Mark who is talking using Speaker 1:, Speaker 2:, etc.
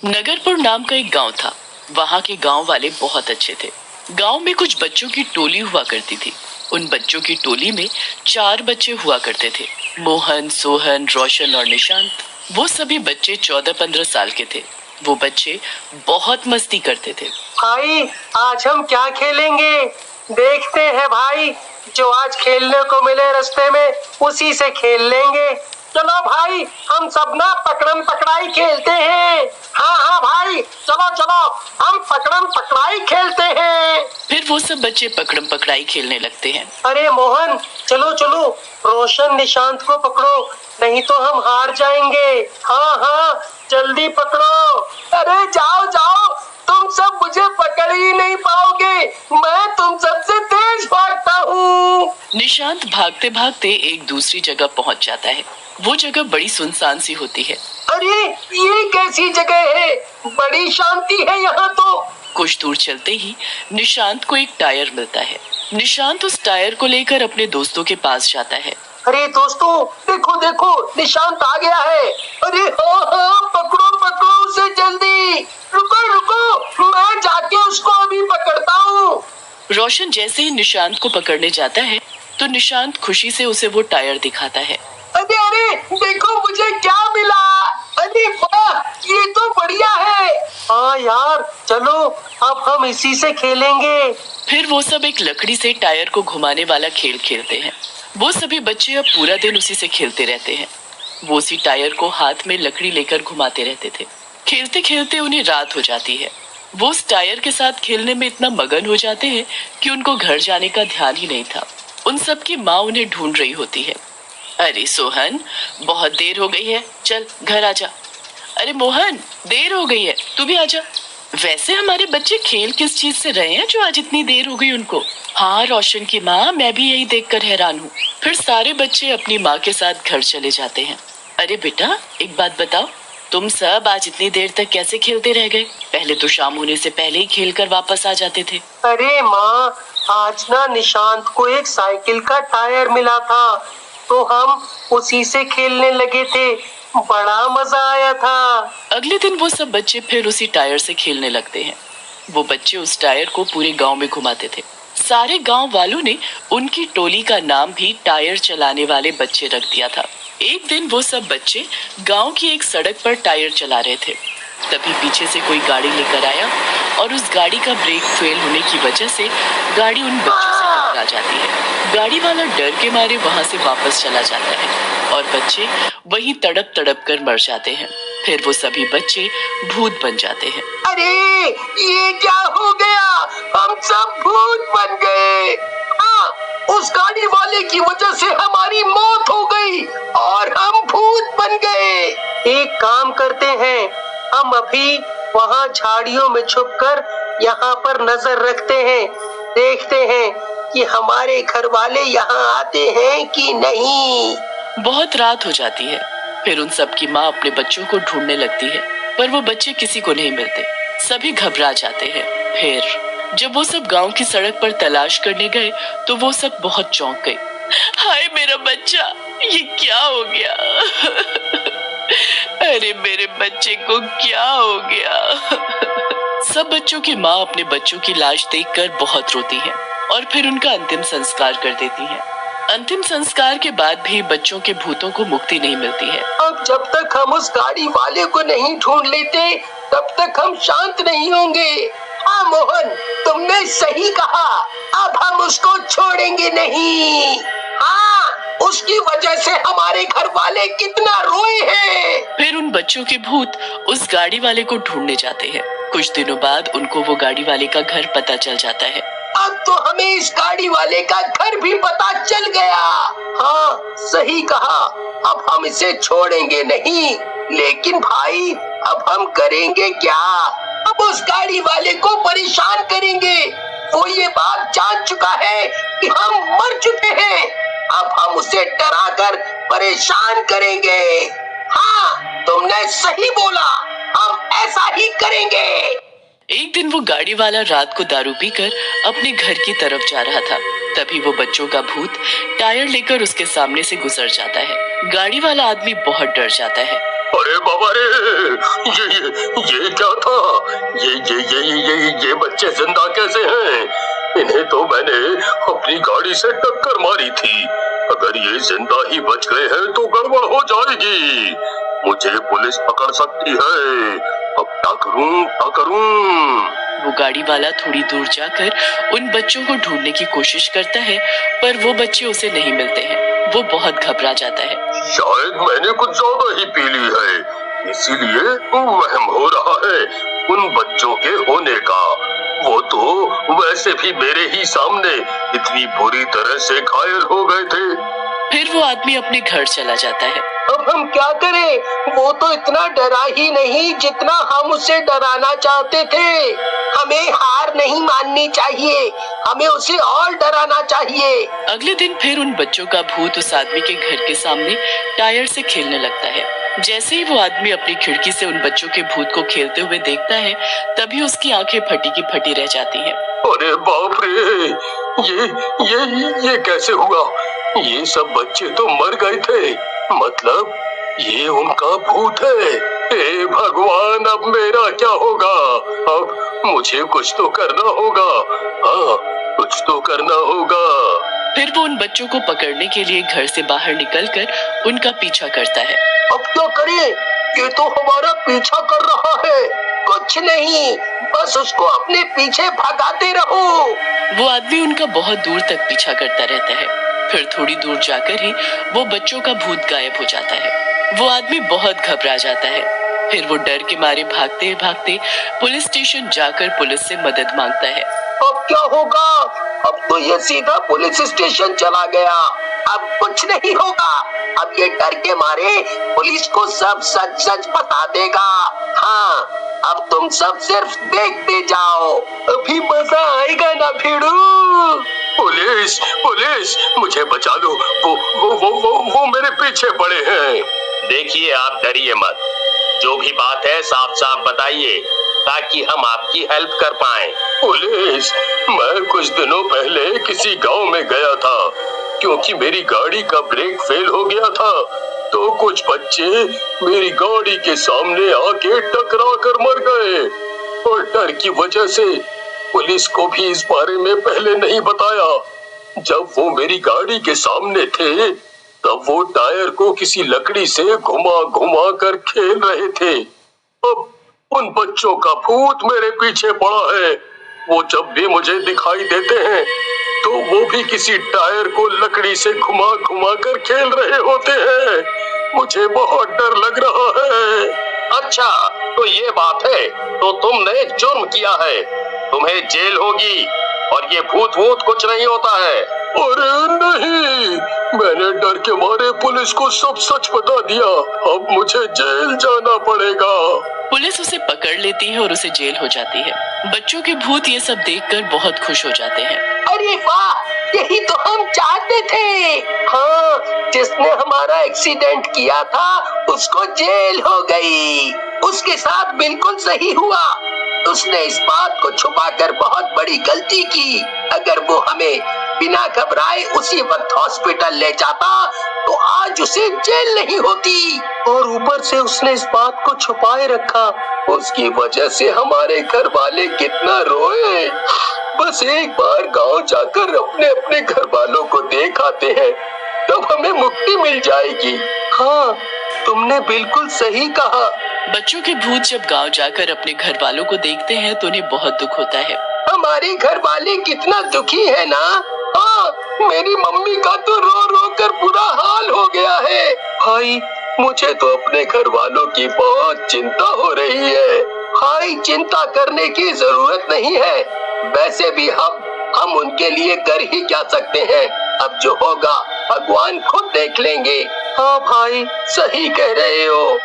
Speaker 1: नगरपुर नाम का एक गांव था। वहां के गांव वाले बहुत अच्छे थे। गांव में कुछ बच्चों की टोली हुआ करती थी। उन बच्चों की टोली में 4 बच्चे हुआ करते थे, मोहन, सोहन, रोशन और निशांत। वो सभी बच्चे 14-15 साल के थे। वो बच्चे बहुत मस्ती करते थे।
Speaker 2: भाई, आज हम क्या खेलेंगे? देखते हैं भाई, जो आज खेलने को मिले रास्ते में उसी से खेल लेंगे। चलो भाई, हम सब ना पकड़म पकड़ाई खेलते हैं। हाँ हाँ भाई, चलो चलो, हम पकड़म पकड़ाई खेलते हैं।
Speaker 1: फिर वो सब बच्चे पकड़म पकड़ाई खेलने लगते हैं।
Speaker 2: अरे मोहन, चलो चलो, रोशन निशांत को पकड़ो, नहीं तो हम हार जाएंगे। हाँ हाँ, जल्दी पकड़ो। अरे जाओ जाओ, तुम सब मुझे पकड़ ही नहीं पाओगे, मैं तुम सबसे तेज भागता हूँ।
Speaker 1: निशांत भागते भागते एक दूसरी जगह पहुंच जाता है। वो जगह बड़ी सुनसान सी होती है।
Speaker 2: अरे ये कैसी जगह है? बड़ी शांति है यहाँ तो।
Speaker 1: कुछ दूर चलते ही निशांत को एक टायर मिलता है। निशांत उस टायर को लेकर अपने दोस्तों के पास जाता है।
Speaker 2: अरे दोस्तों, देखो देखो, निशांत आ गया है। अरे हाँ हाँ, पकड़ो पकड़ो उसे जल्दी। रुको रुको, मैं जाके उसको अभी पकड़ता हूँ।
Speaker 1: रोशन जैसे ही निशांत को पकड़ने जाता है तो निशांत खुशी से उसे वो टायर दिखाता है।
Speaker 2: अरे अरे, देखो मुझे क्या मिला। अरे वाह, ये तो बढ़िया है। हाँ यार, चलो अब हम इसी से खेलेंगे।
Speaker 1: फिर वो सब एक लकड़ी से टायर को घुमाने वाला खेल खेलते हैं। वो सभी बच्चे अब पूरा दिन उसी से खेलते रहते हैं। वो उसी टायर को हाथ में लकड़ी लेकर घुमाते रहते थे। खेलते खेलते उन्हें रात हो जाती है। वो उस टायर के साथ खेलने में इतना मगन हो जाते हैं कि उनको घर जाने का ध्यान ही नहीं था। उन सब की माँ उन्हें ढूंढ रही होती है। अरे सोहन, बहुत देर हो गई है, चल घर आजा। अरे मोहन, देर हो गई है, तू भी आजा। वैसे हमारे बच्चे खेल किस चीज से रहे हैं जो आज इतनी देर हो गई उनको? हाँ रोशन की माँ, मैं भी यही देखकर हैरान हूँ। फिर सारे बच्चे अपनी माँ के साथ घर चले जाते हैं। अरे बेटा, एक बात बताओ, तुम सब आज इतनी देर तक कैसे खेलते रह गए? पहले तो शाम होने से पहले ही खेल कर वापस आ जाते थे।
Speaker 2: अरे माँ, आज ना निशांत को एक साइकिल का टायर मिला था, तो हम उसी से खेलने लगे थे। बड़ा मजा आया था।
Speaker 1: अगले दिन वो सब बच्चे फिर उसी टायर से खेलने लगते हैं। वो बच्चे उस टायर को पूरे गांव में घुमाते थे। सारे गांव वालों ने उनकी टोली का नाम भी टायर चलाने वाले बच्चे रख दिया था। एक दिन वो सब बच्चे गांव की एक सड़क पर टायर चला रहे थे। तभी पीछे से कोई गाड़ी लेकर आया और उस गाड़ी का ब्रेक फेल होने की वजह से गाड़ी उन बच्चों से टकरा जाती है। गाड़ी वाला डर के मारे वहां से वापस चला जाता है और बच्चे वहीं तड़प तड़प कर मर जाते हैं। फिर वो सभी बच्चे भूत बन जाते हैं।
Speaker 2: अरे ये क्या हो गया? हम सब भूत बन गए। हाँ, उस गाड़ी वाले की वजह से हमारी मौत हो गई और हम भूत बन गए। एक काम करते हैं, हम अभी वहाँ झाड़ियों में छुपकर यहाँ पर नजर रखते हैं। देखते हैं कि हमारे घर वाले यहाँ आते हैं कि नहीं।
Speaker 1: बहुत रात हो जाती है। फिर उन सब की माँ अपने बच्चों को ढूंढने लगती है, पर वो बच्चे किसी को नहीं मिलते। सभी घबरा जाते हैं। फिर जब वो सब गांव की सड़क पर तलाश करने गए तो वो सब बहुत चौंक गए। हाय मेरा बच्चा, ये क्या हो गया? अरे मेरे बच्चे को क्या हो गया? सब बच्चों की माँ अपने बच्चों की लाश देखकर बहुत रोती है और फिर उनका अंतिम संस्कार कर देती है। अंतिम संस्कार के बाद भी बच्चों के भूतों को मुक्ति नहीं मिलती है।
Speaker 2: अब जब तक हम उस गाड़ी वाले को नहीं ढूंढ लेते, तब तक हम शांत नहीं होंगे। हाँ मोहन, तुमने सही कहा। अब हम उसको छोड़ेंगे नहीं। हाँ, उसकी वजह से हमारे घर वाले कितना रोए हैं।
Speaker 1: फिर उन बच्चों के भूत उस गाड़ी वाले को ढूंढने जाते हैं। कुछ दिनों बाद उनको वो गाड़ी वाले का घर पता चल जाता है।
Speaker 2: अब तो हमें इस गाड़ी वाले का घर भी पता चल गया। हाँ, सही कहा। अब हम इसे छोड़ेंगे नहीं। लेकिन भाई, अब हम करेंगे क्या? अब उस गाड़ी वाले को परेशान करेंगे। वो ये बात जान चुका है कि हम मर चुके हैं। अब हम उसे डराकर परेशान करेंगे। हाँ, तुमने सही बोला, हम ऐसा ही करेंगे।
Speaker 1: एक दिन वो गाड़ी वाला रात को दारू पीकर अपने घर की तरफ जा रहा था। तभी वो बच्चों का भूत टायर लेकर उसके सामने से गुजर जाता है। गाड़ी वाला आदमी बहुत डर जाता है।
Speaker 2: अरे बाबा रे, ये
Speaker 3: क्या था? ये बच्चे जिंदा कैसे हैं? इन्हें तो मैंने अपनी गाड़ी से टक्कर मारी थी। अगर ये जिंदा ही बच गए हैं तो गड़बड़ हो जाएगी। मुझे पुलिस पकड़ सकती है। अब क्या करूं?
Speaker 1: वो गाड़ी वाला थोड़ी दूर जाकर उन बच्चों को ढूंढने की कोशिश करता है, पर वो बच्चे उसे नहीं मिलते हैं। वो बहुत घबरा जाता है।
Speaker 3: शायद मैंने कुछ ज्यादा ही पी ली है, इसीलिए वहम हो रहा है उन बच्चों के होने का। वो तो वैसे भी मेरे ही सामने इतनी बुरी तरह से घायल हो गए थे।
Speaker 1: फिर वो आदमी अपने घर चला जाता है।
Speaker 2: अब हम क्या करें? वो तो इतना डरा ही नहीं जितना हम उसे डराना चाहते थे। हमें हार नहीं माननी चाहिए, हमें उसे और डराना चाहिए।
Speaker 1: अगले दिन फिर उन बच्चों का भूत उस आदमी के घर के सामने टायर से खेलने लगता है। जैसे ही वो आदमी अपनी खिड़की से उन बच्चों के भूत को खेलते हुए देखता है, तभी उसकी आंखें फटी की फटी रह जाती हैं।
Speaker 3: अरे बाप रे! ये कैसे हुआ? ये सब बच्चे तो मर गए थे। मतलब ये उनका भूत है। हे भगवान, अब मेरा क्या होगा? अब मुझे कुछ तो करना होगा। हाँ, कुछ तो करना होगा।
Speaker 1: फिर वो उन बच्चों को पकड़ने के लिए घर से बाहर निकलकर उनका पीछा करता है।
Speaker 2: अब क्या करें? ये तो हमारा पीछा कर रहा है। कुछ नहीं, बस उसको अपने पीछे भगाते रहो।
Speaker 1: वो आदमी उनका बहुत दूर तक पीछा करता रहता है। फिर थोड़ी दूर जाकर ही वो बच्चों का भूत गायब हो जाता है। वो आदमी बहुत घबरा जाता है। फिर वो डर के मारे भागते भागते पुलिस स्टेशन जाकर पुलिस से मदद मांगता है।
Speaker 2: अब क्या होगा? अब तो ये सीधा पुलिस स्टेशन चला गया। अब कुछ नहीं होगा। अब ये डर के मारे पुलिस को सब सच सच बता देगा। हाँ, अब तुम सब सिर्फ देखते जाओ, अभी मजा आएगा ना भिड़ू।
Speaker 3: पुलिस, मुझे बचा लो। वो मेरे पीछे पड़े हैं।
Speaker 4: देखिए, आप डरिए मत। जो भी बात है साफ साफ बताइए, ताकि हम आपकी हेल्प कर पाएं।
Speaker 3: पुलिस, मैं कुछ दिनों पहले किसी गांव में गया था, क्योंकि मेरी गाड़ी का ब्रेक फेल हो गया था। तो कुछ बच्चे मेरी गाड़ी के सामने आके टकरा कर मर गए, और डर की वजह से पुलिस को भी इस बारे में पहले नहीं बताया। जब वो मेरी गाड़ी के सामने थे, तब वो टायर को किसी लकड़ी से घुमा घुमा कर खेल रहे थे। अब उन बच्चों का भूत मेरे पीछे पड़ा है। वो जब भी मुझे दिखाई देते हैं, तो वो भी किसी टायर को लकड़ी से घुमा घुमा कर खेल रहे होते हैं। मुझे बहुत डर लग रहा है।
Speaker 4: अच्छा, तो ये बात है, तो तुमने जुर्म किया है, तुम्हें जेल होगी। और ये भूत कुछ नहीं होता है।
Speaker 3: अरे नहीं, मैंने डर के मारे पुलिस को सब सच बता दिया। अब मुझे जेल जाना पड़ेगा।
Speaker 1: पुलिस उसे पकड़ लेती है और उसे जेल हो जाती है। बच्चों के भूत ये सब देखकर बहुत खुश हो जाते हैं।
Speaker 2: अरे वाह, यही तो हम चाहते थे। हाँ, जिसने हमारा एक्सीडेंट किया था उसको जेल हो गई। उसके साथ बिल्कुल सही हुआ। उसने इस बात को छुपाकर बहुत बड़ी गलती की। अगर वो हमें बिना घबराए उसी वक्त हॉस्पिटल ले जाता तो आज उसे जेल नहीं होती। और ऊपर से उसने इस बात को छुपाए रखा। उसकी वजह से हमारे घर वाले कितना रोए। बस एक बार गांव जाकर अपने अपने घर वालों को देख आते हैं, तब हमें मुक्ति मिल जाएगी। हाँ, तुमने बिल्कुल सही कहा।
Speaker 1: बच्चों के भूत जब गांव जाकर अपने घर वालों को देखते हैं तो उन्हें बहुत दुख होता है।
Speaker 2: हमारे घर वाले कितना दुखी है ना। हाँ, मेरी मम्मी का तो रो रो कर बुरा हाल हो गया है। भाई, मुझे तो अपने घर वालों की बहुत चिंता हो रही है। भाई, चिंता करने की जरूरत नहीं है। वैसे भी हम उनके लिए कर ही क्या सकते हैं। अब जो होगा भगवान खुद देख लेंगे। हाँ भाई, सही कह रहे हो।